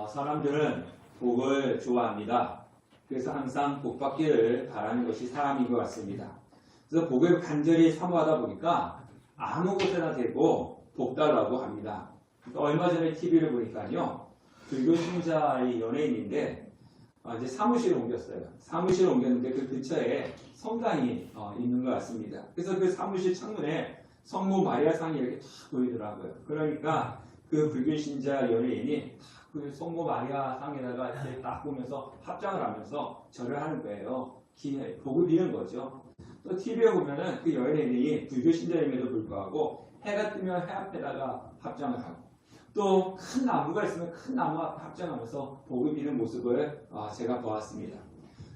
사람들은 복을 좋아합니다. 그래서 항상 복 받기를 바라는 것이 사람인 것 같습니다. 그래서 복을 간절히 사모하다 보니까 아무 곳에나 대고 복 달라고 합니다. 얼마 전에 TV를 보니까요, 불교 신자의 연예인인데 이제 사무실을 옮겼어요. 사무실을 옮겼는데 그 근처에 성당이 있는 것 같습니다. 그래서 그 사무실 창문에 성모 마리아 상이 이렇게 탁 보이더라고요. 그러니까 그 불교 신자 연예인이 그 성모 마리아 상에다가 이렇게 딱 보면서 합장을 하면서 절을 하는 거예요. 복을 비는 거죠. 또 TV에 보면은 그 연예인이 불교 신자임에도 불구하고 해가 뜨면 해 앞에다가 합장을 하고 또 큰 나무가 있으면 큰 나무 앞에 합장하면서 복을 비는 모습을 제가 보았습니다.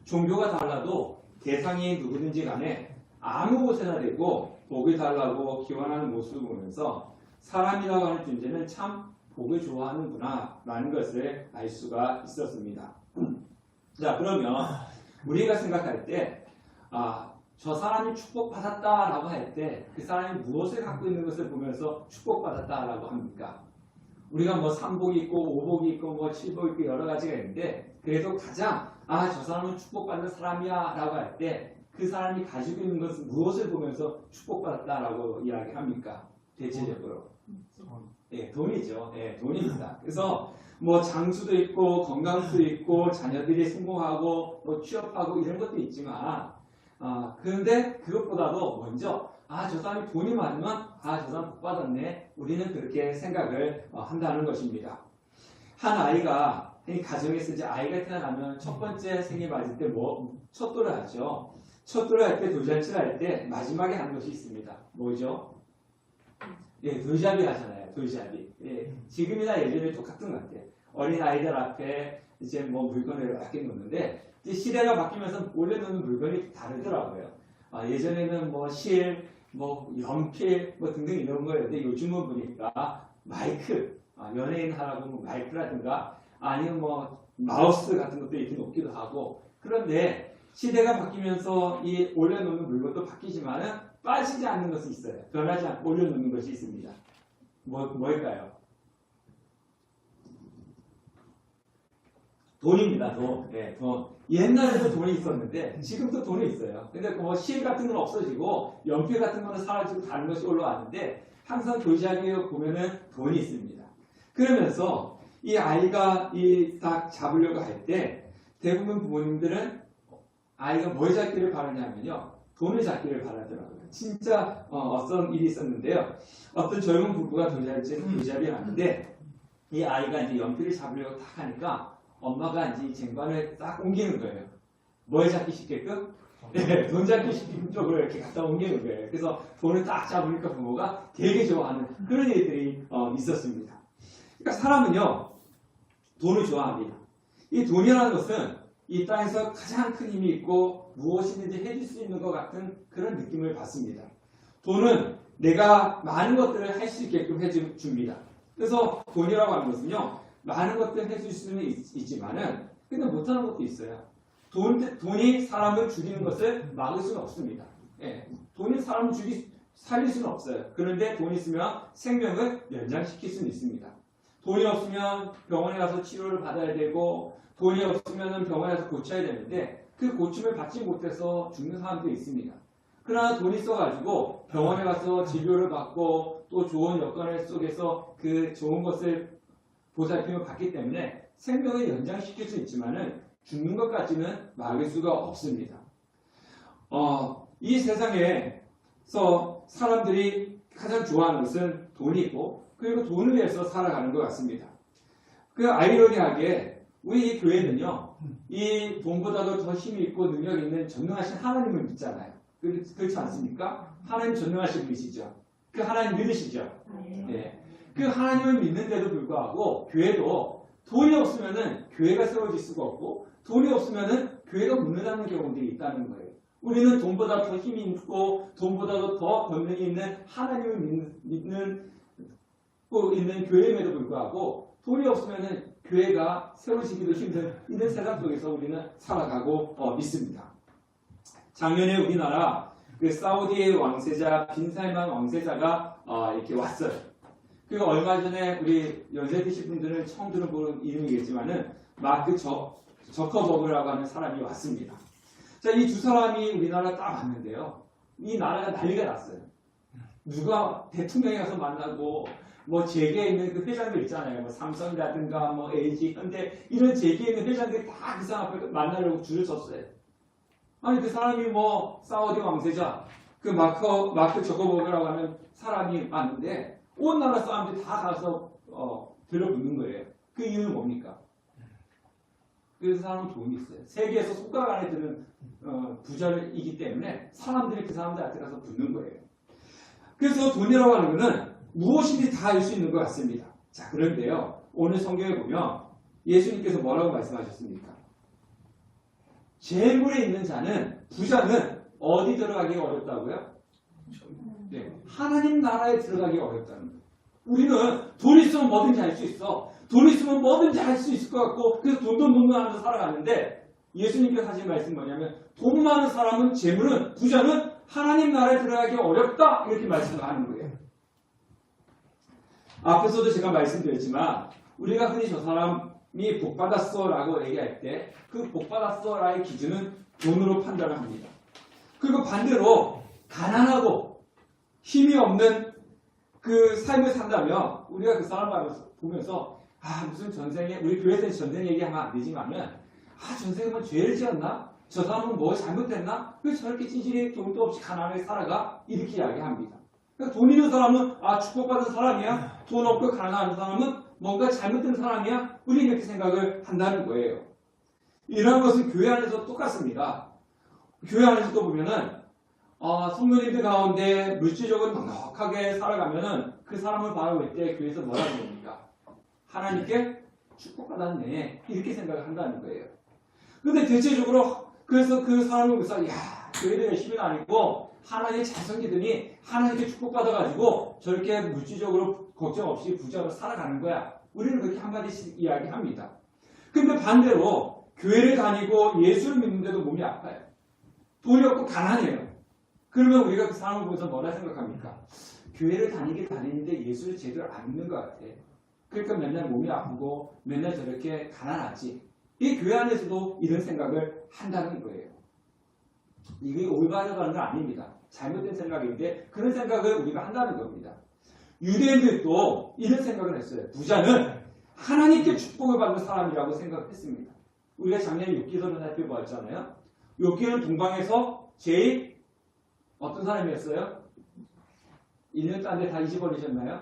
종교가 달라도 대상이 누구든지 간에 아무 곳에나 대고 복을 달라고 기원하는 모습을 보면서 사람이라고 하는 존재는 참 복을 좋아하는구나 라는 것을 알 수가 있었습니다. 자, 그러면 우리가 생각할 때 저 사람이 축복받았다라고 할 때 그 사람이 무엇을 갖고 있는 것을 보면서 축복받았다라고 합니까? 우리가 뭐 3복이 있고 5복이 있고 뭐 7복이 있고 여러 가지가 있는데 그래도 가장 저 사람은 축복받는 사람이야 라고 할 때 그 사람이 가지고 있는 것은 무엇을 보면서 축복받았다라고 이야기합니까? 대체적으로 돈이죠. 돈입니다. 그래서 뭐 장수도 있고 건강도 있고 자녀들이 성공하고 뭐 취업하고 이런 것도 있지만 그런데 그것보다도 먼저 저 사람이 돈이 많으면 저 사람 복 받았네. 우리는 그렇게 생각을 한다는 것입니다. 한 아이가 가정에서 이제 아이가 태어나면 첫 번째 생일 맞을 때 첫돌을 하죠. 첫돌을 할 때 돌잔치를 할 때 마지막에 하는 것이 있습니다. 뭐죠? 돌잡이 하잖아요. 돌잡이. 지금이나 예전에 똑같은 것 같아요. 어린 아이들 앞에 이제 뭐 물건을 이렇게 놓는데 시대가 바뀌면서 원래 놓는 물건이 다르더라고요. 예전에는 뭐 실, 뭐 연필, 뭐 등등 이런 거였는데 요즘은 보니까 마이크, 연예인 하라고 마이크라든가 아니면 뭐 마우스 같은 것도 이렇게 놓기도 하고 그런데 시대가 바뀌면서 이 올려놓는 물건도 바뀌지만은 빠지지 않는 것이 있어요. 변하지 않고 올려놓는 것이 있습니다. 뭘까요? 돈입니다. 돈. 돈. 옛날에도 돈이 있었는데 지금도 돈이 있어요. 근데 뭐 실 같은 건 없어지고 연필 같은 거는 사라지고 다른 것이 올라왔는데 항상 돌잡이에 보면은 돈이 있습니다. 그러면서 이 아이가 딱 잡으려고 할 때 대부분 부모님들은 아이가 뭘 잡기를 바라냐면요. 돈을 잡기를 바라더라고요. 진짜 어떤 일이 있었는데요. 어떤 젊은 부부가 돌잡이를 하는데 이 아이가 이제 연필을 잡으려고 딱 하니까 엄마가 이제 쟁반을 딱 옮기는 거예요. 뭘 잡기 쉽게끔? 돈 잡기 쉽게끔 쪽으로 이렇게 갖다 옮기는 거예요. 그래서 돈을 딱 잡으니까 부모가 되게 좋아하는 그런 일들이 있었습니다. 그러니까 사람은요, 돈을 좋아합니다. 이 돈이라는 것은 이 땅에서 가장 큰 힘이 있고 무엇이든지 해줄 수 있는 것 같은 그런 느낌을 받습니다. 돈은 내가 많은 것들을 할 수 있게끔 해줍니다. 그래서 돈이라고 하는 것은요, 많은 것들을 해줄 수는 있지만은 근데 못하는 것도 있어요. 돈이 사람을 죽이는 것을 막을 수는 없습니다. 돈이 사람을 살릴 수는 없어요. 그런데 돈이 있으면 생명을 연장시킬 수는 있습니다. 돈이 없으면 병원에 가서 치료를 받아야 되고 돈이 없으면 병원에 가서 고쳐야 되는데 그 고침을 받지 못해서 죽는 사람도 있습니다. 그러나 돈이 있어가지고 병원에 가서 진료를 받고 또 좋은 여건 속에서 그 좋은 것을 보살핌을 받기 때문에 생명을 연장시킬 수 있지만은 죽는 것까지는 막을 수가 없습니다. 이 세상에서 사람들이 가장 좋아하는 것은 돈이고 그리고 돈을 위해서 살아가는 것 같습니다. 그 아이러니하게 우리 이 교회는요, 이 돈보다도 더 힘이 있고 능력이 있는 전능하신 하나님을 믿잖아요. 그렇지 않습니까? 하나님 전능하신 분이시죠. 그 하나님 믿으시죠? 네. 그 하나님을 믿는데도 불구하고 교회도 돈이 없으면은 교회가 세워질 수가 없고 돈이 없으면은 교회가 무너지는 경우들이 있다는 거예요. 우리는 돈보다 더 힘이 있고 돈보다도 더 권능이 있는 하나님을 믿는 교회임에도 불구하고 돈이 없으면은 교회가 세워지기도 힘든 이런 세상 속에서 우리는 살아가고 있습니다. 작년에 우리나라 그 사우디의 왕세자 빈살만 왕세자가 이렇게 왔어요. 그 얼마 전에 우리 연세 드신 분들은 처음 들어보는 이름이겠지만은 마크 저커버그라고 하는 사람이 왔습니다. 자, 이 두 사람이 우리나라 딱 왔는데요. 이 나라가 난리가 났어요. 누가 대통령이 가서 만나고 뭐 재계에 있는 그 회장들 있잖아요. 뭐 삼성이라든가 뭐 LG, 현대 이런 재계에 있는 회장들이 다 그 사람 앞에 만나려고 줄을 섰어요. 아니 그 사람이 뭐 사우디 왕세자 그 마크 저커버그라고 하는 사람이 왔는데 온 나라 사람들이 다 가서 들어붙는 거예요. 그 이유는 뭡니까? 그 사람은 돈이 있어요. 세계에서 손가락 안에 드는 부자이기 때문에 사람들이 그 사람들한테 가서 붙는 거예요. 그래서 돈이라고 하는 것은 무엇이든지 다 할 수 있는 것 같습니다. 자, 그런데요. 오늘 성경에 보면 예수님께서 뭐라고 말씀하셨습니까? 재물에 있는 자는, 부자는 어디 들어가기 어렵다고요? 네, 하나님 나라에 들어가기 어렵다는 거예요. 우리는 돈 있으면 뭐든지 할 수 있어. 돈 있으면 뭐든지 할 수 있을 것 같고 그래서 돈돈 하면서 살아가는데 예수님께서 하신 말씀이 뭐냐면 돈 많은 사람은 재물은 부자는 하나님 나라에 들어가기 어렵다 이렇게 말씀을 하는 거예요. 앞에서도 제가 말씀드렸지만 우리가 흔히 저 사람이 복받았어 라고 얘기할 때 그 복받았어 라의 기준은 돈으로 판단을 합니다. 그리고 반대로 가난하고 힘이 없는 그 삶을 산다면 우리가 그 사람을 보면서 무슨 전생에 우리 교회에서 전생 얘기하면 안 되지만은 전생에 뭐 죄를 지었나? 저 사람은 뭐 잘못했나? 왜 저렇게 찌질이 돈도 없이 가난하게 살아가? 이렇게 이야기합니다. 그러니까 돈 있는 사람은 축복받은 사람이야. 돈 없고 가난한 사람은 뭔가 잘못된 사람이야. 우리 이렇게 생각을 한다는 거예요. 이런 것은 교회 안에서 똑같습니다. 교회 안에서도 보면은 성도님들 가운데 물질적으로 넉넉하게 살아가면은 그 사람을 바라볼 때 교회에서 뭐라고 합니까? 하나님께 축복받았네. 이렇게 생각을 한다는 거예요. 근데 대체적으로 그래서 그 사람을 보면서 교회도 열심히 다니고 하나님 잘 섬기더니 하나님께 축복받아가지고 저렇게 물질적으로 걱정 없이 부자로 살아가는 거야. 우리는 그렇게 한마디씩 이야기합니다. 근데 반대로 교회를 다니고 예수를 믿는데도 몸이 아파요. 돈이 없고 가난해요. 그러면 우리가 그 사람을 보면서 뭐라 생각합니까? 교회를 다니는데 예수를 제대로 안 믿는 것 같아. 그러니까 맨날 몸이 아프고 맨날 저렇게 가난하지. 이 교회 안에서도 이런 생각을 한다는 거예요. 이게 올바르다는 건 아닙니다. 잘못된 생각인데 그런 생각을 우리가 한다는 겁니다. 유대인들도 이런 생각을 했어요. 부자는 하나님께 축복을 받는 사람이라고 생각했습니다. 우리가 작년에 욥기서를 살펴보았잖아요. 욥기는 동방에서 제일 어떤 사람이었어요? 1년 딴 데 다 잊어버리셨나요?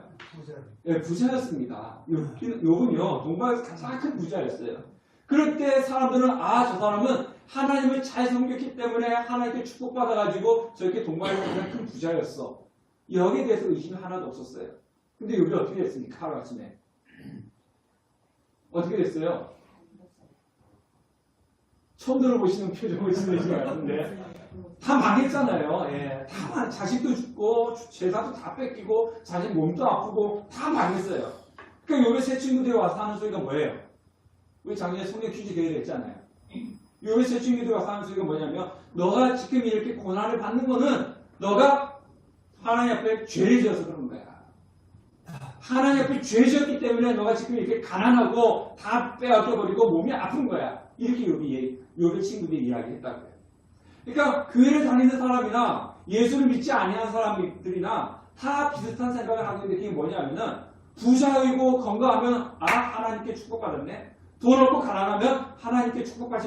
네, 부자였습니다. 욥은요, 동방에서 가장 큰 부자였어요. 그럴 때 사람들은 저 사람은 하나님을 잘 섬겼기 때문에 하나님께 축복받아가지고 저렇게 동방에서 가장 큰 부자였어. 여기에 대해서 의심이 하나도 없었어요. 근데 욥이 어떻게 됐습니까? 하루아침에. 어떻게 됐어요? 처음 들어보시는 표정을 지내신 것 같은데 다 망했잖아요. 예, 다 자식도 죽고 재산도 다 뺏기고 자식 몸도 아프고 다 망했어요. 그러니까 요새 새 친구들이 와서 하는 소리가 뭐예요? 우리 작년에 성경 퀴즈 대회를 했잖아요. 요새 새 친구들이 와서 하는 소리가 뭐냐면 너가 지금 이렇게 고난을 받는 거는 너가 하나님 앞에 죄를 지어서 그런 거야. 하나님 앞에 죄 지었기 때문에 너가 지금 이렇게 가난하고 다 빼앗겨버리고 몸이 아픈 거야. 이렇게 요새 친구들이 이야기했다고요. 그러니까 교회를 다니는 사람이나 예수를 믿지 아니하는 사람들이나 다 비슷한 생각을 하고 있는 게 뭐냐면은 부자이고 건강하면 하나님께 축복받았네. 돈 없고 가난하면 하나님께 축복을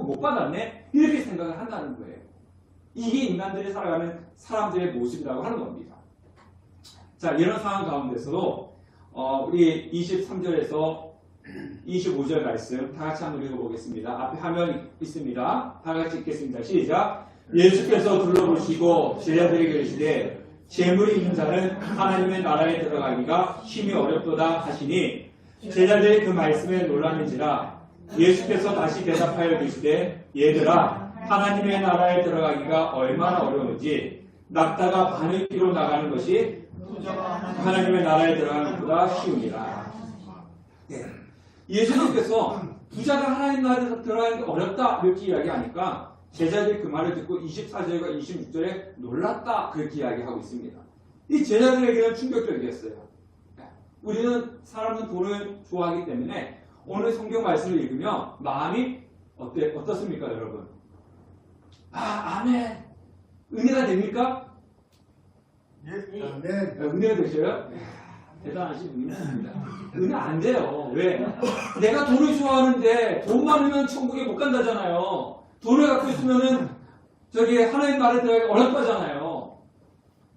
못 받았네. 이렇게 생각을 한다는 거예요. 이게 인간들이 살아가는 사람들의 모습이라고 하는 겁니다. 자, 이런 상황 가운데서도 우리 23절에서 25절 말씀 다 같이 한번 읽어보겠습니다. 앞에 화면 있습니다. 다 같이 읽겠습니다. 시작. 예수께서 둘러보시고 제자들에게 이르시되 재물이 있는 자는 하나님의 나라에 들어가기가 심히 어렵도다 하시니 제자들이 그 말씀에 놀랐는지라. 예수께서 다시 대답하여 이르시되 얘들아 하나님의 나라에 들어가기가 얼마나 어려운지 낙타가 바늘기로 나가는 것이 하나님의 나라에 들어가는 것보다 쉬우니라. 예수님께서 부자가 하나님 나라에 들어가는 게 어렵다 이렇게 이야기하니까 제자들이 그 말을 듣고 24절과 26절에 놀랐다 그렇게 이야기하고 있습니다. 이 제자들에게는 충격적이었어요. 사람은 돈을 좋아하기 때문에 오늘 성경 말씀을 읽으면 마음이 어떻습니까, 여러분? 아멘. 은혜가 됩니까? 예. 아멘. 은혜가 되셔요? 대단하신 분입니다. 은혜 안 돼요. 왜? 내가 돈을 좋아하는데 돈 많으면 천국에 못 간다잖아요. 돈을 갖고 있으면은 저기 하나님 나라에 들어가기 어렵다잖아요.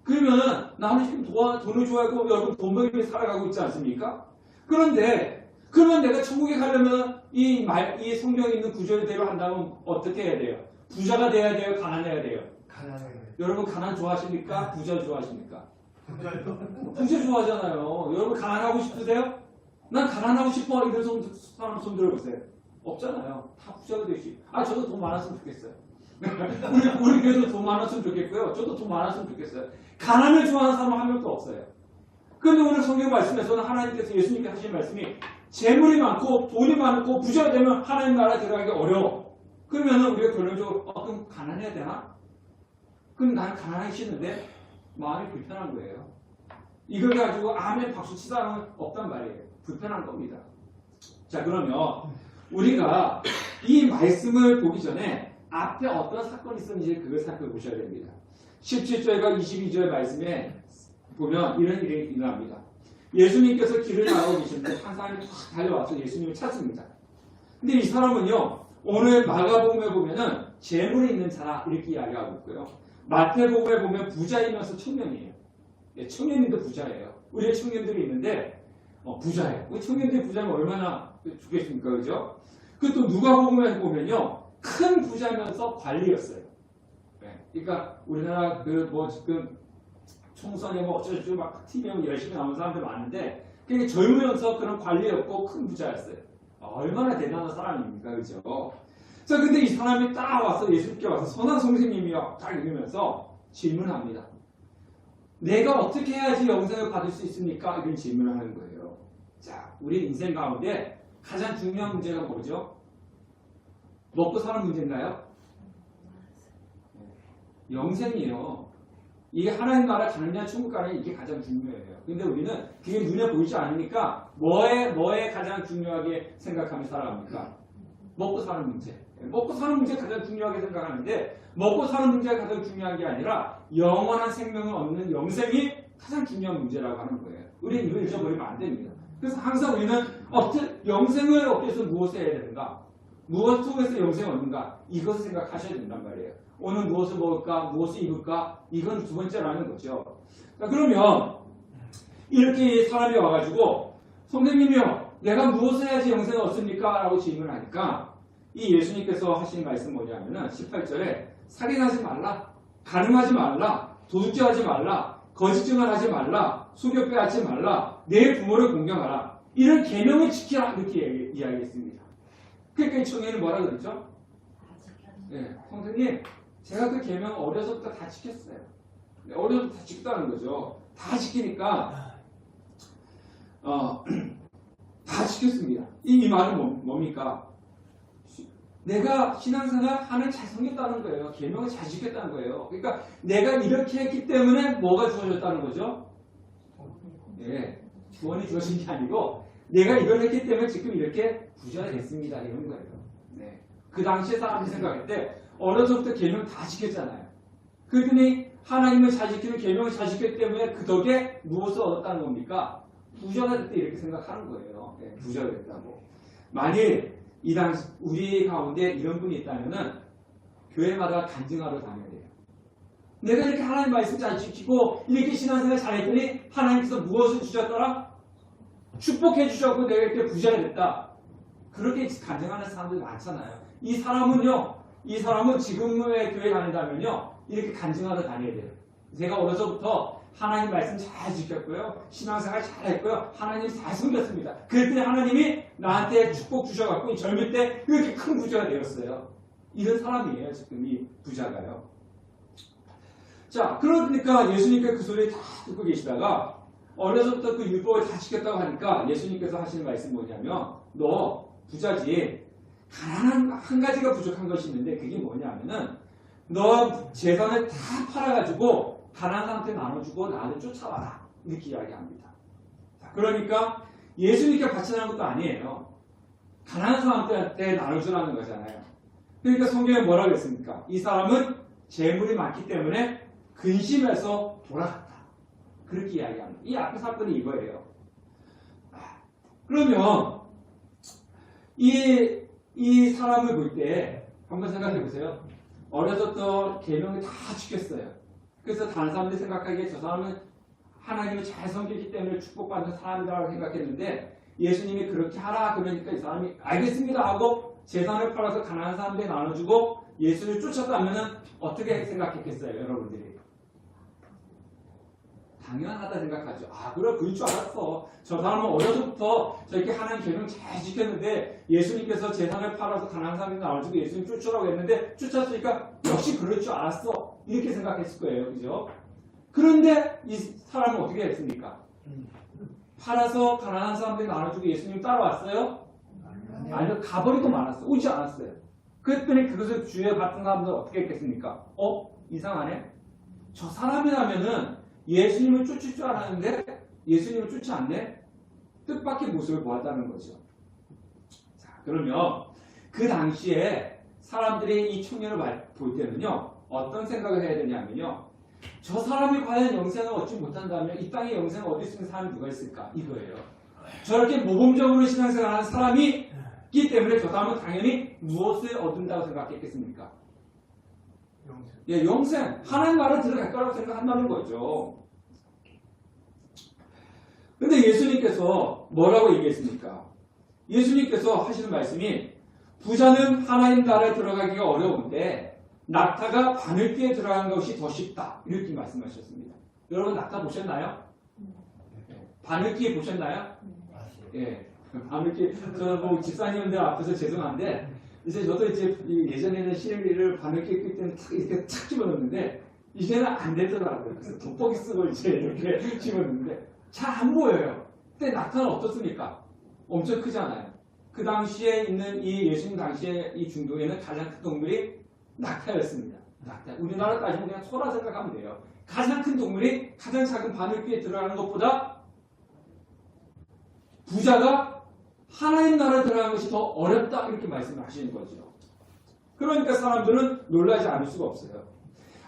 그러면은 나는 지금 돈을 좋아하고 여러분 돈 벌기 위해 살아가고 있지 않습니까? 그러면 내가 천국에 가려면 이 성경에 있는 구절대로 한다면 어떻게 해야 돼요? 부자가 돼야 돼요? 가난해야 돼요? 가난해요. 여러분 가난 좋아하십니까? 부자 좋아하십니까? 부자 좋아하잖아요. 여러분 가난하고 싶으세요? 난 가난하고 싶어. 이런 사람 손 들어보세요. 없잖아요. 다 부자가 되시. 저도 돈 많았으면 좋겠어요. 우리 교회도 돈 많았으면 좋겠고요. 저도 돈 많았으면 좋겠어요. 가난을 좋아하는 사람 한 명도 없어요. 그런데 오늘 성경 말씀에서는 하나님께서 예수님께 하신 말씀이 재물이 많고 돈이 많고 부자가 되면 하나님 나라에 들어가기 어려워. 그러면은 우리가 결론적으로 그럼 가난해야 되나? 그럼 난 가난하기 싫은데 마음이 불편한 거예요. 이걸 가지고 아멘 박수 치사는 없단 말이에요. 불편한 겁니다. 자, 그러면 우리가 이 말씀을 보기 전에 앞에 어떤 사건이 있었는지 그걸 살펴보셔야 됩니다. 17절과 22절 말씀에 보면 이런 일이 일어납니다. 예수님께서 길을 나가고 계시는데 한 사람이 확 달려와서 예수님을 찾습니다. 근데 이 사람은요, 오늘 마가복음에 보면은 재물이 있는 자라 이렇게 이야기하고 있고요. 마태복음에 보면 부자이면서 청년이에요. 청년인데 부자예요. 우리의 청년들이 있는데 부자예요. 우리 청년들이 부자면 얼마나 좋겠습니까, 그죠? 그 또 누가복음에 보면요, 큰 부자면서 관리였어요. 그러니까 우리나라 지금 총선에 어쩌고저쩌고 막 TV에 열심히 나오는 사람들 많은데 그게 젊으면서 그런 관리였고 큰 부자였어요. 얼마나 대단한 사람입니까, 그죠? 자, 근데 이 사람이 딱 와서 예수님께 와서 선한 선생님이요 딱 읽으면서 질문합니다. 내가 어떻게 해야지 영생을 받을 수 있습니까? 이런 질문을 하는 거예요. 자, 우리 인생 가운데 가장 중요한 문제가 뭐죠? 먹고 사는 문제인가요? 영생이에요. 이게 하나님 나라 가느냐 천국 가느냐 이게 가장 중요해요. 근데 우리는 그게 눈에 보이지 않으니까 뭐에 가장 중요하게 생각하며 살아갑니까? 먹고 사는 문제. 먹고 사는 문제가 가장 중요하게 생각하는데 먹고 사는 문제가 가장 중요한 게 아니라 영원한 생명을 얻는 영생이 가장 중요한 문제라고 하는 거예요. 우리는 이걸 잊어버리면 안 됩니다. 그래서 항상 우리는 영생을 얻기 위해서 무엇을 해야 되는가? 무엇을 통해서 영생을 얻는가? 이것을 생각하셔야 된단 말이에요. 오늘 무엇을 먹을까? 무엇을 입을까? 이건 두 번째라는 거죠. 자, 그러면 이렇게 사람이 와가지고 선생님이요, 내가 무엇을 해야지 영생을 얻습니까? 라고 질문하니까 이 예수님께서 하신 말씀 뭐냐면은 18절에 살인하지 말라, 간음하지 말라, 도둑질하지 말라, 거짓 증언하지 말라, 수교 빼앗지 말라, 내 부모를 공경하라. 이런 계명을 지키라 이렇게 이야기했습니다. 그러니까 이 청년은 뭐라 그랬죠? 네, 선생님, 제가 그 계명 어려서부터 다 지켰어요. 어려서부터 다 지켰다는 거죠. 다 지키니까 다 지켰습니다. 이 말은 뭡니까? 내가 신앙생활 하면 잘 섬겼다는 거예요. 계명을 잘 지켰다는 거예요. 그러니까 내가 이렇게 했기 때문에 뭐가 주어졌다는 거죠? 예, 구원이 주어진 게 아니고 내가 이걸 했기 때문에 지금 이렇게 부자가 됐습니다. 이런 거예요. 네. 그 당시에 사람들이 생각할 때 어려서부터 계명 다 지켰잖아요. 그랬더니 하나님을 잘 지키는 계명을 잘 지켰기 때문에 그 덕에 무엇을 얻었다는 겁니까? 부자가 됐다 이렇게 생각하는 거예요. 네, 부자가 됐다고. 만일 이 당시 우리 가운데 이런 분이 있다면은 교회마다 간증하러 다녀야 돼요. 내가 이렇게 하나님 말씀 잘 지키고 이렇게 신앙생활 잘했더니 하나님께서 무엇을 주셨더라? 축복해 주셨고 내가 이렇게 부자가 됐다. 그렇게 간증하는 사람들 많잖아요. 이 사람은 지금의 교회 다닌다면요 이렇게 간증하러 다녀야 돼요. 제가 어려서부터 하나님 말씀 잘 지켰고요. 신앙생활 잘했고요. 하나님 잘 섬겼습니다. 그랬더니 하나님이 나한테 축복 주셔갖고 젊을 때 이렇게 큰 부자가 되었어요. 이런 사람이에요. 지금 이 부자가요. 자, 그러니까 예수님께서 그 소리를 다 듣고 계시다가 어려서부터 그 율법을 다 지켰다고 하니까 예수님께서 하시는 말씀 뭐냐면 너 부자지 가난한 한 가지가 부족한 것이 있는데 그게 뭐냐면은 너 재산을 다 팔아가지고 가난한 사람한테 나눠주고 나를 쫓아와라. 이렇게 이야기합니다. 자, 그러니까 예수님께 바치라는 것도 아니에요. 가난한 사람들한테 나눠주라는 거잖아요. 그러니까 성경에 뭐라고 했습니까? 이 사람은 재물이 많기 때문에 근심해서 돌아갔다. 그렇게 이야기합니다. 이 앞에 사건이 이거예요. 그러면 이 사람을 볼 때 한번 생각해 보세요. 어려서부터 계명을 다 지켰어요. 그래서 다른 사람들이 생각하기에 저 사람은 하나님을 잘 섬기기 때문에 축복받는 사람이라고 생각했는데 예수님이 그렇게 하라 그러니까 이 사람이 알겠습니다 하고 재산을 팔아서 가난한 사람들에 나눠주고 예수를 쫓았다면 어떻게 생각했겠어요, 여러분들이? 당연하다 생각하죠. 아, 그래, 그럴 줄 알았어. 저 사람은 어려서부터 저렇게 하나님 계명 잘 지켰는데 예수님께서 재산을 팔아서 가난한 사람들에 나눠주고 예수님 쫓으라고 했는데 쫓았으니까 역시 그럴 줄 알았어. 이렇게 생각했을 거예요. 그죠? 그런데 이 사람은 어떻게 했습니까? 팔아서 가난한 사람들이 나눠주고 예수님 따라왔어요? 아니요. 가버리고 말았어요. 오지 않았어요. 그랬더니 그것을 주의에 받은 사람들은 어떻게 했겠습니까? 이상하네? 저 사람이라면은 예수님을 쫓을 줄 알았는데 예수님을 쫓지 않네? 뜻밖의 모습을 보았다는 거죠. 자, 그러면 그 당시에 사람들이 이 청년을 볼 때는요. 어떤 생각을 해야 되냐면요. 저 사람이 과연 영생을 얻지 못한다면 이 땅에 영생을 얻을 수 있는 사람이 누가 있을까? 이거예요. 저렇게 모범적으로 신앙생활하는 사람이 있기 때문에 저 사람은 당연히 무엇을 얻는다고 생각했겠습니까? 영생. 예, 영생. 하나님 말을 들어갈 거라고 생각한다는 거죠. 근데 예수님께서 뭐라고 얘기했습니까? 예수님께서 하시는 말씀이 부자는 하나님 나라에 들어가기가 어려운데 낙타가 바늘귀에 들어간 것이 더 쉽다. 이렇게 말씀하셨습니다. 여러분 낙타 보셨나요? 바늘귀 보셨나요? 예. 바늘귀, 뭐 집사님들 앞에서 죄송한데 이제 저도 이제 예전에는 시래기를 바늘귀 낄 때는 이렇게 탁 집어넣는데 이제는 안 되더라고요. 그래서 돋보기 쓰고 이제 이렇게 집어넣는데 잘 안 보여요. 근데 낙타는 어떻습니까? 엄청 크잖아요. 그 당시에 있는 이 예수님 당시에 이 중동에는 가장 큰 동물이 낙타였습니다. 낙타. 우리나라 따지면 그냥 소라 생각하면 돼요. 가장 큰 동물이 가장 작은 바늘귀에 들어가는 것보다 부자가 하나님 나라에 들어가는 것이 더 어렵다 이렇게 말씀을 하시는 거죠. 그러니까 사람들은 놀라지 않을 수가 없어요.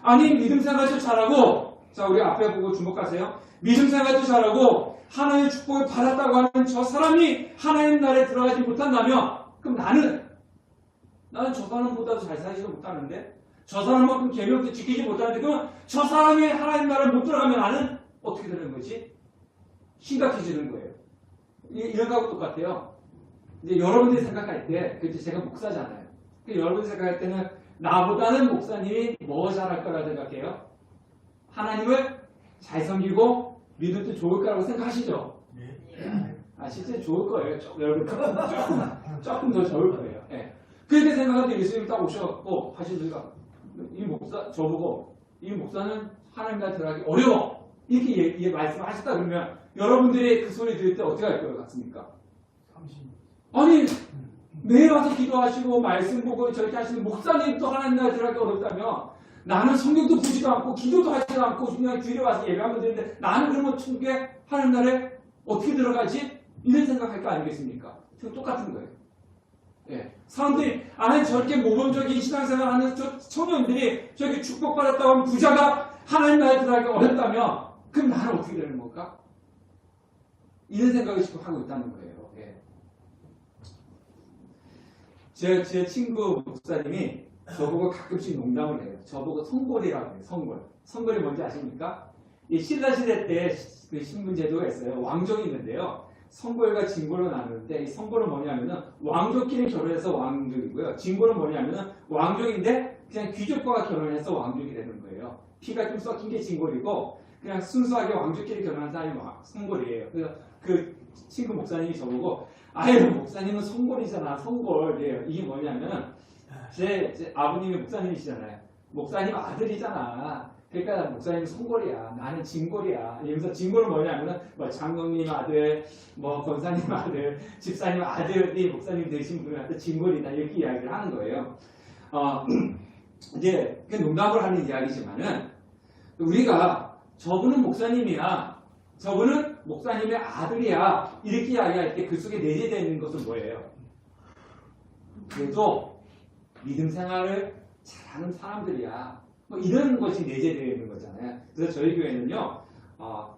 아니 믿음 생활도 잘하고 자 우리 앞에 보고 주목하세요. 믿음 생활도 잘하고 하나님의 축복을 받았다고 하는 저 사람이 하나님 나라에 들어가지 못한다면 그럼 나는 저 사람보다도 잘 살지도 못하는데 저 사람만큼 계명도 지키지 못하는데 그럼 저 사람이 하나님 나라에 못 들어가면 나는 어떻게 되는 거지? 심각해지는 거예요. 이런 거하고 똑같아요. 이제 여러분들이 생각할 때, 제가 목사잖아요. 여러분들이 생각할 때는 나보다는 목사님이 뭐 잘할 거라고 생각해요? 하나님을 잘 섬기고 믿음도 좋을 거라고 생각하시죠? 실제 좋을 거예요. 여러분 조금 더 좋을 거예요. 네. 그렇게 생각하는데 예수님이 딱 오셔갖고 하시니까 이 목사 저보고 이 목사는 하나님 나라에 들어가기 어려워 이렇게 말씀하셨다 그러면 여러분들이 그 소리 들을 때 어떻게 할 것 같습니까? 아니 매일 와서 기도하시고 말씀 보고 저렇게 하시는 목사님도 하나님 나라에 들어가기 어렵다면 나는 성경도 보지도 않고 기도도 하지도 않고 그냥 주일에 와서 예배하면 되는데 나는 그러면 천국에 하나님 나라에 어떻게 들어가지? 이런 생각할 거 아니겠습니까? 지금 똑같은 거예요. 예. 사람들이 아니 저렇게 모범적인 신앙생활하는 저 청년들이 저렇게 축복받았다고 하면 부자가 하나님 나라에 들어가기 어렵다면 그럼 나는 어떻게 되는 걸까? 이런 생각을 지금 하고 있다는 거예요. 예. 제 친구 목사님이 저보고 가끔씩 농담을 해요. 저보고 성골이라고 해요. 성골이 뭔지 아십니까? 이 신라시대 때 그 신분제도가 있어요. 왕족이 있는데요. 성골과 진골로 나누는데 이 성골은 뭐냐면은 왕족끼리 결혼해서 왕족이고요. 진골은 뭐냐면은 왕족인데 그냥 귀족과 결혼해서 왕족이 되는 거예요. 피가 좀 섞인 게 진골이고 그냥 순수하게 왕족끼리 결혼한 사람이 성골이에요. 그래서 그 친구 목사님이 저보고 아유 목사님은 성골이잖아. 성골. 예. 이게 뭐냐면 제 아버님이 목사님이시잖아요. 목사님 아들이잖아. 그러니까 목사님은 성골이야. 나는 진골이야. 이러면서 진골은 뭐냐면은 뭐 장로님 아들, 뭐 권사님 아들, 집사님 아들이 목사님 되신 분한테 진골이다 이렇게 이야기를 하는 거예요. 이제 그 농담을 하는 이야기지만은 우리가 저분은 목사님이야. 저분은 목사님의 아들이야. 이렇게 이야기할 때 그 속에 내재되어 있는 것은 뭐예요? 그래도 믿음 생활을 잘하는 사람들이야. 뭐 이런 것이 내재되어 있는 거잖아요. 그래서 저희 교회는요,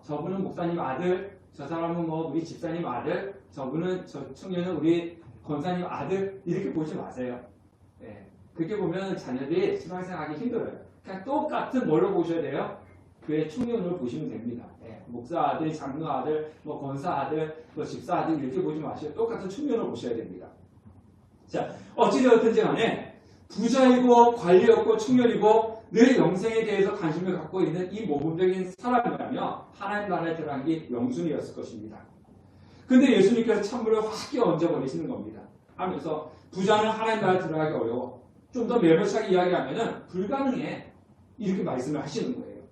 저분은 목사님 아들, 저 사람은 뭐 우리 집사님 아들, 저분은 저 청년은 우리 권사님 아들 이렇게 보지 마세요. 예. 그렇게 보면 자녀들이 신앙생활하기 힘들어요. 그냥 똑같은 뭘로 보셔야 돼요? 교회 청년으로 보시면 됩니다. 예. 목사 아들, 장로 아들, 뭐 권사 아들, 뭐 집사 아들 이렇게 보지 마시고 똑같은 청년으로 보셔야 됩니다. 자, 어찌되었든지 간에 부자이고 관리 없고 청년이고 늘 영생에 대해서 관심을 갖고 있는 이 모범적인 사람이라면 하나님 나라에 들어간 게 영순이었을 것입니다. 근데 예수님께서 찬물을 확 얹어버리시는 겁니다. 하면서 부자는 하나님 나라에 들어가기 어려워. 좀 더 매몰차게 이야기하면 불가능해. 이렇게 말씀을 하시는 거예요.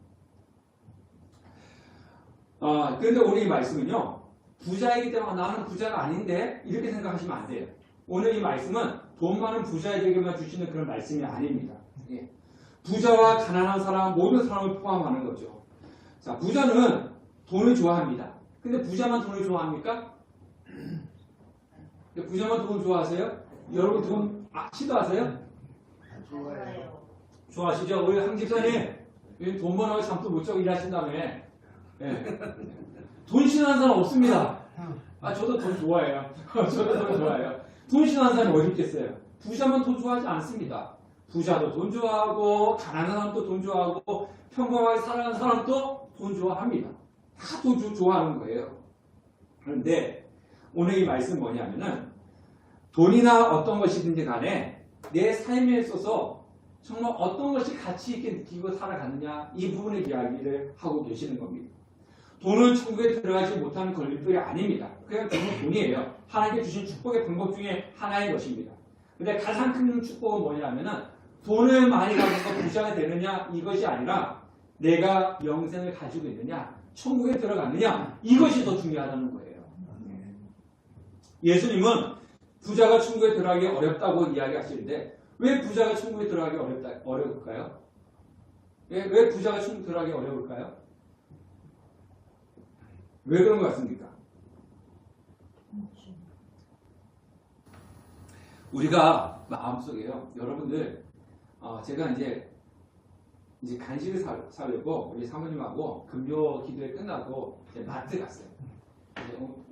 그런데 오늘 이 말씀은요. 부자이기 때문에 나는 부자가 아닌데 이렇게 생각하시면 안 돼요. 오늘 이 말씀은 돈 많은 부자에게만 주시는 그런 말씀이 아닙니다. 예. 부자와 가난한 사람, 모든 사람을 포함하는 거죠. 자, 부자는 돈을 좋아합니다. 근데 부자만 돈을 좋아합니까? 부자만 돈 좋아하세요? 여러분 돈 싫어하세요? 좋아요. 좋아하시죠? 우리 황 집사님 돈 버는 잠도 못 자고 일하신다며. 예. 돈 싫어하는 사람 없습니다. 저도 돈 좋아해요. 저도 돈 좋아해요. 돈 싫어하는 사람이 어디 있겠어요? 부자만 돈 좋아하지 않습니다. 부자도 돈 좋아하고 가난한 사람도 돈 좋아하고 평범하게 살아가는 사람도 돈 좋아합니다. 다 돈 좋아하는 거예요. 그런데 오늘 이 말씀 뭐냐면은 돈이나 어떤 것이든지 간에 내 삶에 있어서 정말 어떤 것이 가치 있게 느끼고 살아가느냐 이 부분의 이야기를 하고 계시는 겁니다. 돈은 천국에 들어가지 못하는 걸림돌이 아닙니다. 그냥 돈이에요. 하나님께 주신 축복의 방법 중에 하나인 것입니다. 근데 가장 큰 축복은 뭐냐면은 돈을 많이 가지고 부자가 되느냐 이것이 아니라 내가 영생을 가지고 있느냐 천국에 들어갔느냐 이것이 더 중요하다는 거예요. 예수님은 부자가 천국에 들어가기 어렵다고 이야기하시는데 왜 부자가 천국에 들어가기 어려울까요? 왜 부자가 천국에 들어가기 어려울까요? 왜 그런 것 같습니까? 우리가 마음속에요. 여러분들 제가 이제 간식을 사려고 우리 사모님하고 금요 기도회 끝나고 이제 마트 갔어요.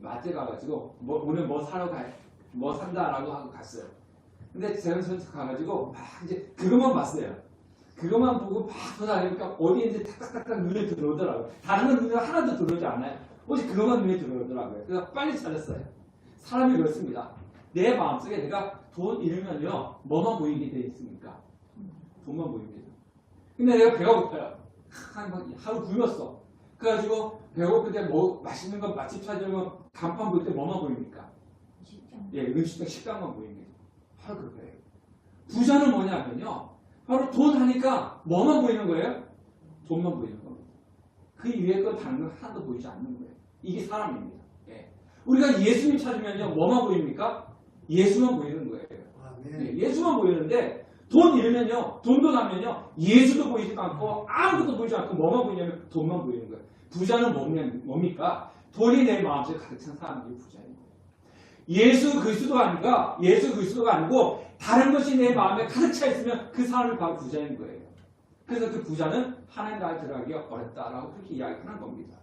마트 가가지고 오늘 뭐 사러 뭐 산다라고 하고 갔어요. 근데 제가 가가지고 막 이제 그것만 봤어요. 그것만 보고 막 돌아다니니까 어디인지 탁탁탁탁 눈에 들어오더라고요. 다른 건 눈에 하나도 들어오지 않아요. 오직 그것만 눈에 들어오더라고요. 그래서 빨리 찾았어요. 사람이 그렇습니다. 내 마음속에 내가 돈 잃으면요 뭐만 보이게 돼 있습니까? 돈만 보이게 돼. 근데 내가 배가 고파요. 하루 굶었어. 그래가지고 배고픈데 뭐 맛있는 거 맛집 찾으면 간판 보일 때 뭐만 보입니까? 예, 음식점 식당만 보입니다. 바로 그거예요. 부자는 뭐냐면요. 바로 돈 하니까 뭐만 보이는 거예요? 돈만 보이는 겁니다. 그 위에 거 다른 건 하나도 보이지 않는 거예요. 이게 사람입니다. 예. 우리가 예수님 찾으면요. 뭐만 보입니까? 예수만 보이는 거예요. 예, 예수만 보이는데 돈 잃으면요. 돈도 나면요. 예수도 보이지도 않고 아무것도 보이지 않고 뭐만 보이냐면 돈만 보이는 거예요. 부자는 뭡니까? 돈이 내 마음속에 가득 찬 사람들이 부자인 거예요. 예수 그리스도가 아니고 다른 것이 내 마음에 가득 차 있으면 그 사람이 바로 부자인 거예요. 그래서 그 부자는 하나님 나라에 들어가기가 어렵다라고 그렇게 이야기하는 겁니다.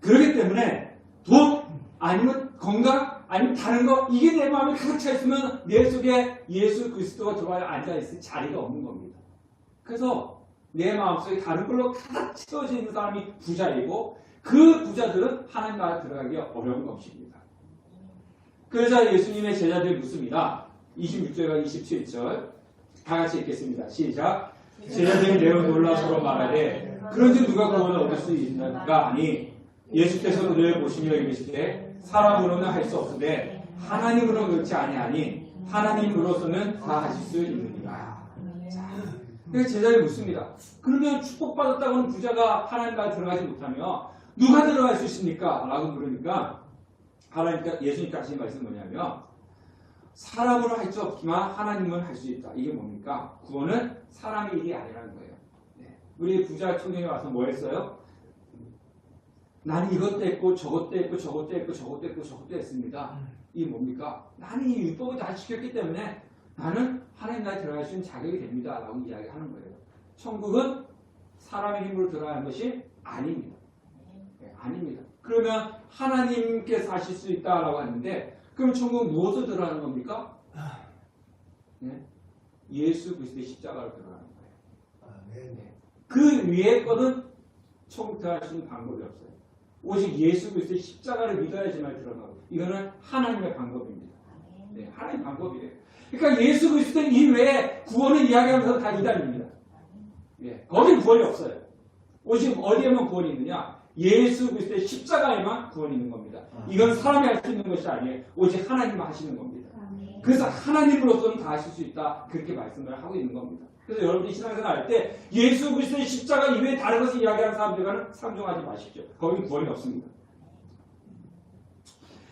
그렇기 때문에 돈 아니면 건강 아니면 다른 거 이게 내 마음에 가득 차 있으면 내 속에 예수 그리스도가 들어와 앉아있을 자리가 없는 겁니다. 그래서 내 마음속에 다른 걸로 가득 채워져 있는 사람이 부자이고 그 부자들은 하나님 나라에 들어가기가 어려운 것입니다. 그러자 예수님의 제자들이 묻습니다. 26절과 27절 다 같이 읽겠습니다. 시작. 제자들이 매우 놀라 서로 말하되 그런즉 누가 구원을 얻을 수 있는가 하니 예수께서 그를 보시며 이르시되 사람으로는 할 수 없으되 하나님으로 그렇지 아니하니 하나님으로서는 다 하실 수 있느니라. 자, 그래서 제자들이 묻습니다. 그러면 축복받았다고는 부자가 하나님 나라에 들어가지 못하면 누가 들어갈 수 있습니까? 라고 물으니까 예수님께서 하신 말씀은 뭐냐면 사람으로 할 수 없지만 하나님은 할 수 있다. 이게 뭡니까? 구원은 사람의 일이 아니라는 거예요. 네. 우리 부자 청년이 와서 뭐 했어요? 나는 이것도 했고 저것도 했고 저것도 했고 저것도 했고 저것도 했습니다. 이게 뭡니까? 나는 이 율법을 다 지켰기 때문에 나는 하나님 나라에 들어갈 수 있는 자격이 됩니다. 라고 이야기하는 거예요. 천국은 사람의 힘으로 들어가는 것이 아닙니다. 네, 아닙니다. 그러면 하나님께서 하실 수 있다라고 하는데 그럼 천국은 무엇으로 들어가는 겁니까? 네? 예수 그리스도의 십자가로 들어가는 거예요. 네. 그 위에 거는 천국 들어갈 수 있는 방법이 없어요. 오직 예수 그리스도의 십자가를 믿어야지만 들어가고 이거는 하나님의 방법입니다. 네, 하나님의 방법이에요. 그러니까 예수 그리스도 이외에 구원을 이야기하면서 다 이단입니다. 예, 거긴 구원이 없어요. 오직 어디에만 구원이 있느냐? 예수 그리스도의 십자가에만 구원이 있는 겁니다. 이건 사람이 할 수 있는 것이 아니에요. 오직 하나님만 하시는 겁니다. 그래서 하나님으로서는 다 하실 수 있다. 그렇게 말씀을 하고 있는 겁니다. 그래서 여러분들이 신앙생활 할 때 예수 그리스도의 십자가 이외에 다른 것을 이야기하는 사람들과는 상종하지 마십시오. 거긴 구원이 없습니다.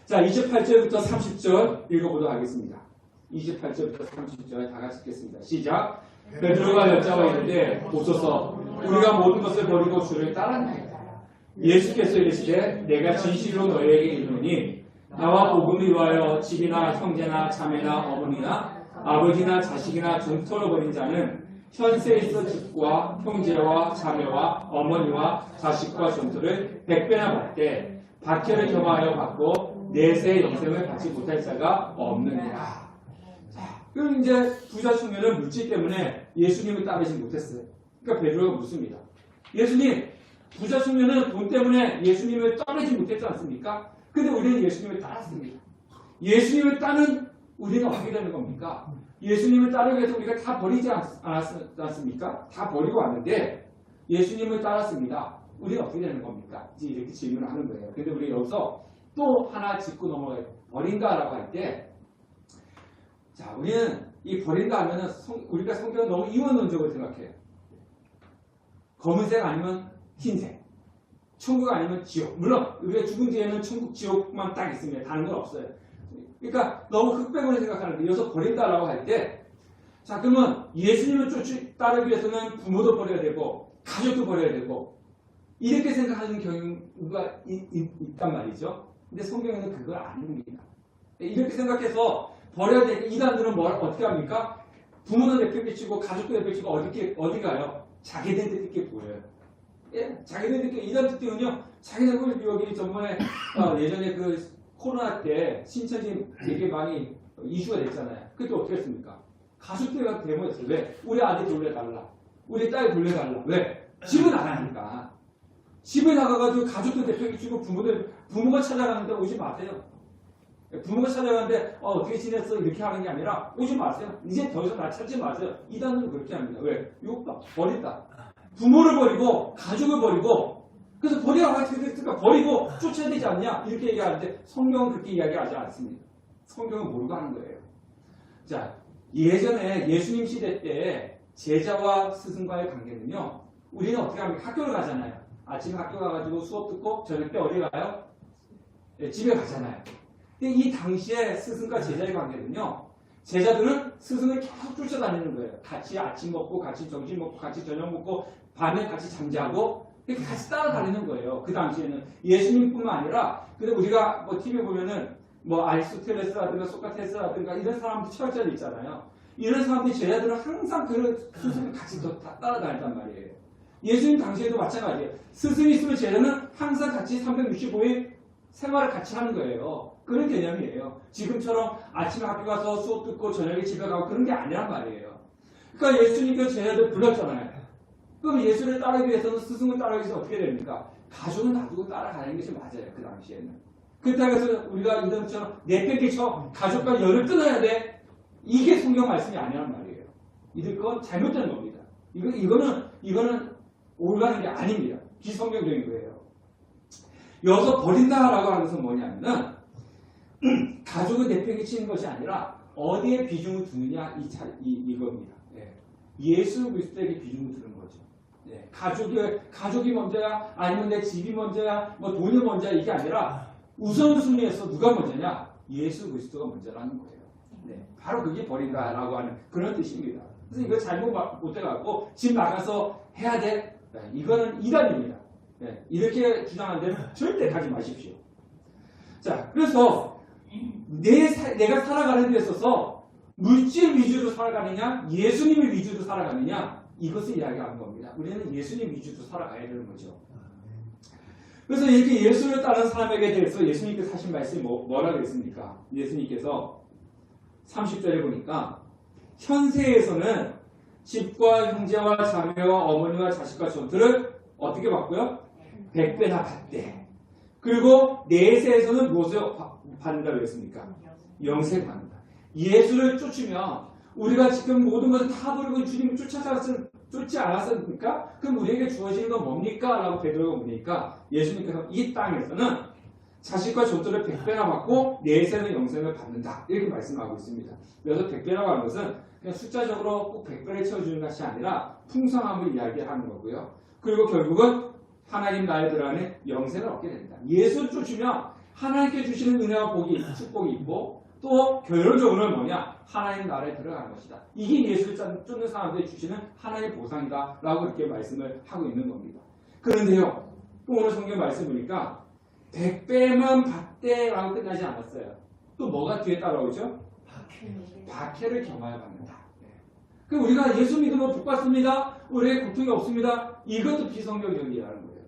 자, 28절부터 30절 읽어보도록 하겠습니다. 28절부터 30절 다 같이 읽겠습니다. 시작. 베드로가 여자와 이르되 보소서 우리가 모든 것을 버리고 주를 따랐나이다. 예수께서 이르시되 내가 진실로 너희에게 이르노니 나와 복음을 위하여 집이나 형제나 자매나 어머니나 아버지나 자식이나 전토로 버린 자는 현세에 있어 집과 형제와 자매와 어머니와 자식과 전토를 100배나 받되 박해를 겸하여 받고 내세 영생을 받지 못할 자가 없느니라. 그럼 이제 부자 청년은 물질 때문에 예수님을 따르지 못했어요. 그러니까 베드로가 묻습니다. 예수님, 부자 청년은 돈 때문에 예수님을 따르지 못했지 않습니까? 근데 우리는 예수님을 따랐습니다. 예수님을 따는 우리는 어떻게 되는 겁니까? 예수님을 따르기 위해서 우리가 다 버리지 않았지 않습니까? 다 버리고 왔는데 예수님을 따랐습니다. 우리는 어떻게 되는 겁니까? 이제 이렇게 질문을 하는 거예요. 근데 우리 여기서 또 하나 짚고 넘어가요. 버린다라고 할 때 자, 우리는 이 버린다 하면은 우리가 성경을 너무 이원론적으로 생각해요. 검은색 아니면 흰색. 천국 아니면 지옥. 물론 우리가 죽은 뒤에는 천국, 지옥만 딱 있습니다. 다른 건 없어요. 그러니까 너무 흑백으로 생각하는데 여기서 버린다라고 할 때 자, 그러면 예수님을 따르기 위해서는 부모도 버려야 되고 가족도 버려야 되고 이렇게 생각하는 경우가 있단 말이죠. 근데 성경에는 그걸 아닙니다. 이렇게 생각해서 버려야 되니까 이단들은 뭘 어떻게 합니까? 부모도 내팽개치고 가족도 내팽개치고 어디 가요? 자기네들끼리 보여요. 예, 자기네들끼리 이단 특징은요. 자기네들 여기 전번에 예전에 그 코로나 때 신천지 되게 많이 이슈가 됐잖아요. 그때 어떻게 했습니까? 가족들과 데모했어요. 왜? 우리 아들 돌려달라. 우리 딸 돌려달라. 왜? 집은 안 하니까. 집에 나가가지고 가족도 내팽개치고 부모가 찾아가는데 오지 마세요. 부모가 찾아가는데 어떻게 지냈어? 이렇게 하는 게 아니라 오지 마세요. 이제 더 이상 나 찾지 마세요. 이단은 그렇게 합니다. 왜? 이거 버린다. 부모를 버리고 가족을 버리고 그래서 버리라고 하니까 버리고 쫓아야 되지 않냐? 이렇게 얘기하는데 성경은 그렇게 이야기하지 않습니다. 성경은 모르고 하는 거예요. 자, 예전에 예수님 시대 때 제자와 스승과의 관계는요. 우리는 어떻게 합니까? 학교를 가잖아요. 아침에 학교 가가지고 수업 듣고 저녁 때 어디 가요? 네, 집에 가잖아요. 근데 이 당시에 스승과 제자의 관계는요. 제자들은 스승을 계속 쫓아다니는 거예요. 같이 아침 먹고 같이 점심 먹고 같이 저녁 먹고 밤에 같이 잠자고 이렇게 같이 따라다니는 거예요. 그 당시에는 예수님뿐만 아니라 근데 우리가 뭐 TV 보면은 뭐 아리스토텔레스라든가 소크라테스라든가 이런 사람들 철저히 있잖아요. 이런 사람들이 제자들은 항상 그런 스승을 같이 다 따라다녔단 말이에요. 예수님 당시에도 마찬가지예요. 스승이 있으면 제자는 항상 같이 365일 생활을 같이 하는 거예요. 그런 개념이에요. 지금처럼 아침에 학교 가서 수업 듣고 저녁에 집에 가고 그런 게 아니란 말이에요. 그러니까 예수님께서 제자들 불렀잖아요. 그럼 예수를 따르기 위해서는 스승을 따르기 위해서 어떻게 됩니까? 가족은 놔두고 따라가는 것이 맞아요. 그 당시에는. 그렇다고 해서 우리가 이전처럼 내팽개쳐 가족과 열을 끊어야 돼. 이게 성경 말씀이 아니란 말이에요. 이들 건 잘못된 겁니다. 이거는 올바른 게 아닙니다. 비성경적인 거예요. 여기서 버린다라고 하는 것은 뭐냐면은 가족을 내팽개치는 것이 아니라 어디에 비중을 두느냐 이겁니다. 예. 예수 그리스도에게 비중을 두는 거죠. 예. 가족이 먼저야 아니면 내 집이 먼저야 뭐 돈이 먼저야 이게 아니라 우선순위에서 누가 먼저냐? 예수 그리스도가 먼저라는 거예요. 네. 바로 그게 버린다라고 하는 그런 뜻입니다. 그래서 이거 잘못 못해갖고 집 나가서 해야 돼? 네. 이거는 이단입니다. 예, 이렇게 주장한다면 절대 가지 마십시오. 자, 그래서 내가 살아가는 데 있어서 물질 위주로 살아가느냐, 예수님을 위주로 살아가느냐, 이것을 이야기하는 겁니다. 우리는 예수님 위주로 살아가야 되는 거죠. 그래서 이렇게 예수를 따르는 사람에게 대해서 예수님께서 하신 말씀이 뭐라 그랬습니까? 예수님께서 30절에 보니까 현세에서는 집과 형제와 자매와 어머니와 자식과 전투를 어떻게 받고요? 100배나 받대. 그리고 내세에서는 무엇을 받는다고 했습니까? 영생 받는다. 예수를 쫓으면 우리가 지금 모든 것을 다 버리고 주님을 쫓지 않았습니까? 그럼 우리에게 주어지는 건 뭡니까? 라고 베드로가 묻으니까 예수님께서 이 땅에서는 자식과 전투를 100배나 받고 내세는 영생을 받는다. 이렇게 말씀하고 있습니다. 그래서 100배라고 하는 것은 그냥 숫자적으로 꼭 100배를 채워주는 것이 아니라 풍성함을 이야기하는 거고요. 그리고 결국은 하나님 나라에 들어가는 영생을 얻게 됩니다. 예수를 쫓으면 하나님께 주시는 은혜와 복이 축복이 있고 또 결론적으로는 뭐냐? 하나님 나라에 들어가는 것이다. 이게 예수를 쫓는 사람들이 주시는 하나님의 보상이다 라고 그렇게 말씀을 하고 있는 겁니다. 그런데요, 또 오늘 성경 말씀 보니까 100배만 받대라고 끝나지 않았어요. 또 뭐가 뒤에 따라오죠? 박해를 경험해 받는다. 그럼 우리가 예수 믿으면 복 받습니다. 우리에게 고통이 없습니다. 이것도 비성경적이라는 거예요.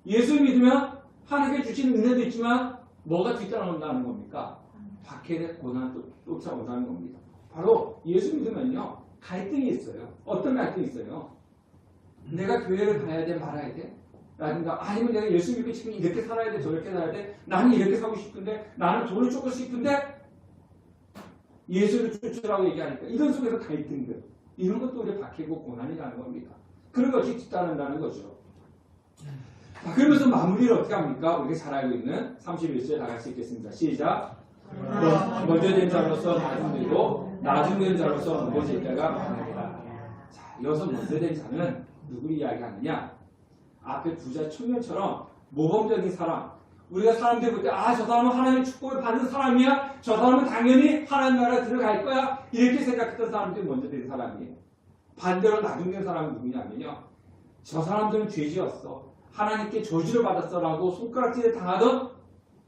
예수 믿으면 하나님께 주시는 은혜도 있지만 뭐가 뒤따라온다는 겁니까? 박해의 고난도 쫓아온다는 겁니다. 바로 예수 믿으면요 갈등이 있어요. 어떤 갈등이 있어요? 내가 교회를 가야 돼 말아야 돼? 라든가 아니면 내가 예수 믿고 지금 이렇게 살아야 돼 저렇게 살아야 돼? 나는 이렇게 살고 싶은데 나는 돈을 쫓고 싶은데 예수를 쫓으라고 얘기하니까 이런 속에서 갈등들 이런 것도 우리 박해고 고난이라는 겁니다. 그런 것이 뒤따른다는 거죠. 자, 그러면서 마무리를 어떻게 합니까? 우리가 잘 알고 있는 31절 다 같이 읽겠습니다. 시작. 먼저 된 자로서 나중되고 나중된 자로서 무거워질 때가 많으리라. 자, 여기서 먼저 된 자는 누구를 이야기하느냐? 앞에 부자 청년처럼 모범적인 사람. 우리가 사람들 볼 때 저 사람은 하나님의 축복을 받는 사람이야. 저 사람은 당연히 하나님 나라에 들어갈 거야. 이렇게 생각했던 사람들이 먼저 된 사람이에요. 반대로 나중된 사람은 누구냐면요. 저 사람들은 죄지었어. 하나님께 저주를 받았어라고 손가락질을 당하던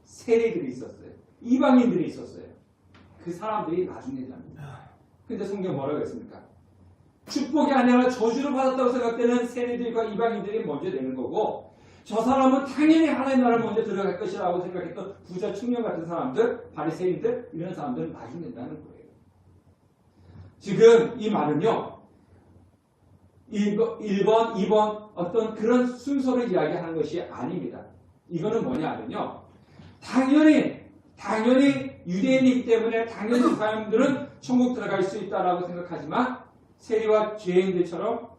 세리들이 있었어요. 이방인들이 있었어요. 그 사람들이 나중에 됩니다. 근데 성경 뭐라고 했습니까? 축복이 아니라 저주를 받았다고 생각되는 세리들과 이방인들이 먼저 되는 거고 저 사람은 당연히 하나님 나라를 먼저 들어갈 것이라고 생각했던 부자 청년 같은 사람들, 바리새인들 이런 사람들은 나중에 된다는 거예요. 지금 이 말은요. 1번, 2번 어떤 그런 순서를 이야기하는 것이 아닙니다. 이거는 뭐냐면요. 당연히 유대인이기 때문에 당연히 그 사람들은 천국 들어갈 수 있다라고 생각하지만 세리와 죄인들처럼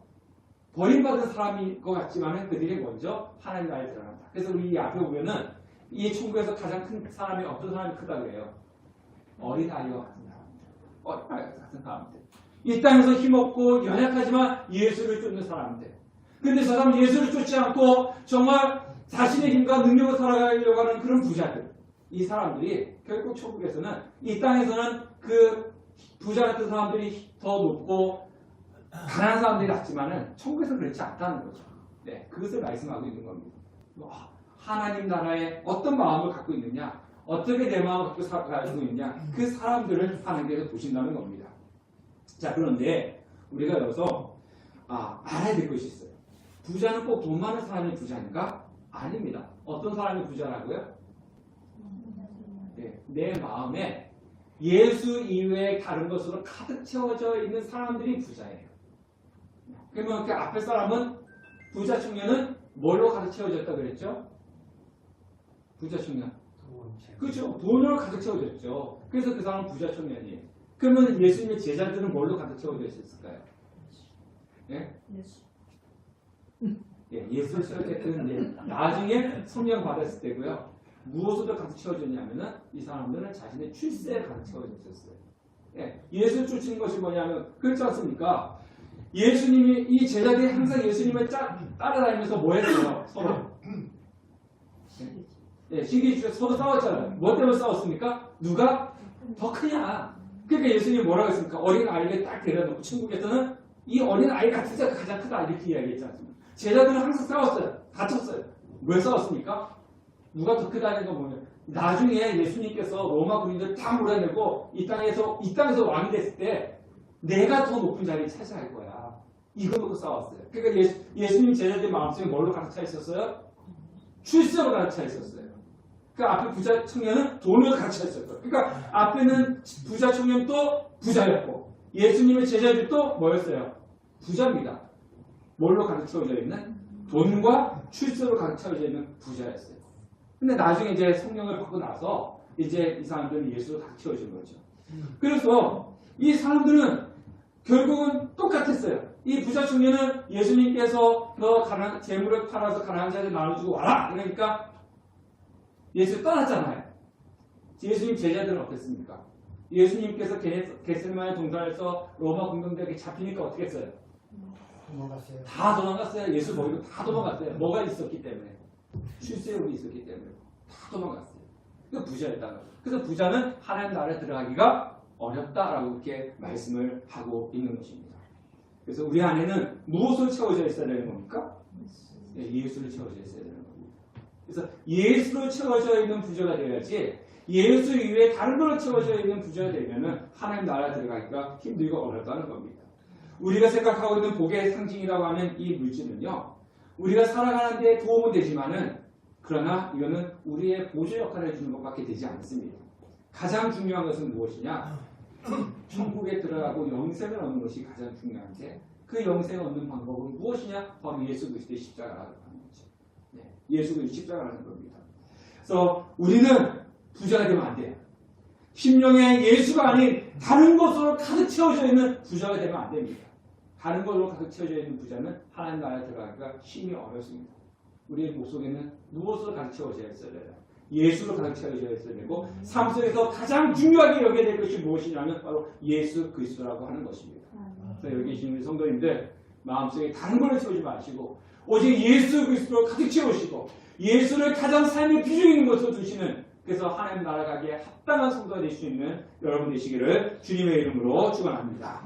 버림받은 사람일 것 같지만 그들이 먼저 하나님 나라에 들어간다. 그래서 우리 이 앞에 보면은 이 천국에서 가장 큰 사람이 어떤 사람이 크다 그래요? 어린아이와 같은 사람들. 어린아이와 같은 사람들. 이 땅에서 힘없고 연약하지만 예수를 쫓는 사람들. 근데 저 사람은 예수를 쫓지 않고 정말 자신의 힘과 능력을 살아가려고 하는 그런 부자들. 이 사람들이 결국 천국에서는 이 땅에서는 그 부자 같은 사람들이 더 높고 가난한 사람들이 낫지만은 천국에서는 그렇지 않다는 거죠. 네, 그것을 말씀하고 있는 겁니다. 하나님 나라에 어떤 마음을 갖고 있느냐, 어떻게 내 마음을 갖고 살고 있느냐, 그 사람들을 하나님께서 보신다는 겁니다. 자, 그런데 우리가 여기서 알아야 될 것이 있어요. 부자는 꼭 돈 많은 사람이 부자인가? 아닙니다. 어떤 사람이 부자라고요? 네, 내 마음에 예수 이외에 다른 것으로 가득 채워져 있는 사람들이 부자예요. 그러면 그 앞에 사람은 부자 청년은 뭘로 가득 채워졌다 그랬죠? 부자 청년. 그렇죠. 돈으로 가득 채워졌죠. 그래서 그 사람은 부자 청년이에요. 그러면 예수님의 제자들은 뭘로 가득 채워져 있었을까요? 예? 예, 예수를 시작할 때는 나중에 성령 받았을 때고요. 무엇으로 가득 채워졌냐면은 이 사람들은 자신의 출세에 가득 채워졌어요. 예, 예수를 쫓는 것이 뭐냐면 그렇지 않습니까? 예수님이 이 제자들이 항상 예수님을 따라다니면서 뭐 했어요? 서로. 예, 신기 주에 서로 싸웠잖아요. 뭐 때문에 싸웠습니까? 누가 더 크냐? 그러니까 예수님이 뭐라고 했습니까? 어린 아이를 딱 데려놓고 천국에서는 이 어린 아이 같은 자가 가장 크다 이렇게 이야기했지 않습니까? 제자들은 항상 싸웠어요. 다쳤어요. 왜 싸웠습니까? 누가 더 크다는 거 보면 나중에 예수님께서 로마 군인들 다 몰아내고 이 땅에서 왕이 됐을 때 내가 더 높은 자리를 차지할 거야. 이거 놓고 싸웠어요. 그러니까 예수님 제자들 마음속에 뭘로 가득 차 있었어요? 출세로 가득 차 있었어요. 그 앞에 부자 청년은 돈으로 가득 차 있었어요. 그러니까 앞에는 부자 청년도 부자였고 예수님의 제자들도 뭐였어요? 부자입니다. 뭘로 가득 채워져 있는? 돈과 출세로 가득 채워져 있는 부자였어요. 근데 나중에 이제 성령을 받고 나서 이제 이 사람들은 예수로 가득 채워진 거죠. 그래서 이 사람들은 결국은 똑같았어요. 이 부자 청년은 예수님께서 너 재물을 팔아서 가난한 자들 나눠주고 와라! 그러니까 예수 떠났잖아요. 예수님 제자들은 어땠습니까? 예수님께서 겟세마네 동산에서 로마 공동대에게 잡히니까 어떻게 했어요? 도망갔어요. 다 도망갔어요. 예수 버리고 다 도망갔어요. 뭐가 있었기 때문에. 출세욕이 있었기 때문에 다 도망갔어요. 그 부자였다는 거죠. 그래서 부자는 하나님 나라에 들어가기가 어렵다라고 이렇게 말씀을 하고 있는 것입니다. 그래서 우리 안에는 무엇을 채워져 있어야 되는 겁니까? 네, 예수를 채워져 있어야 되는 겁니다. 그래서 예수로 채워져 있는 부자가 되어야지 예수 이외에 다른 걸로 채워져 있는 부자가 되면은 하나님 나라에 들어가기가 힘들고 어렵다는 겁니다. 우리가 생각하고 있는 복의 상징이라고 하는 이 물질은요, 우리가 살아가는 데 도움은 되지만은 그러나 이거는 우리의 보조 역할을 해주는 것밖에 되지 않습니다. 가장 중요한 것은 무엇이냐? 천국에 들어가고 영생을 얻는 것이 가장 중요한데 그 영생을 얻는 방법은 무엇이냐? 바로 예수 그리스도의 십자가라는 거죠. 네, 예수 그리스도의 십자가라는 겁니다. 그래서 우리는 부자가 되면 안 돼요. 심령에 예수가 아닌 다른 것으로 가득 채워져 있는 부자가 되면 안 됩니다. 다른 것으로 가득 채워져 있는 부자는 하나님 나라에 들어가기가 힘이 어렵습니다. 우리의 목속에는 무엇으로 가득 채워져 있어야 돼요? 예수로 가득 채워져 있어야 되고 삶 속에서 가장 중요하게 여겨야 될 것이 무엇이냐면 바로 예수 그리스도라고 하는 것입니다. 그래서 여기 계신 우리 성도님들 마음속에 다른 걸로 채우지 마시고 오직 예수 그리스도로 가득 채우시고 예수를 가장 삶의 비중 있는 것으로 두시는 그래서 하나님 나라 가기에 합당한 성도가 될 수 있는 여러분 되시기를 주님의 이름으로 축원합니다.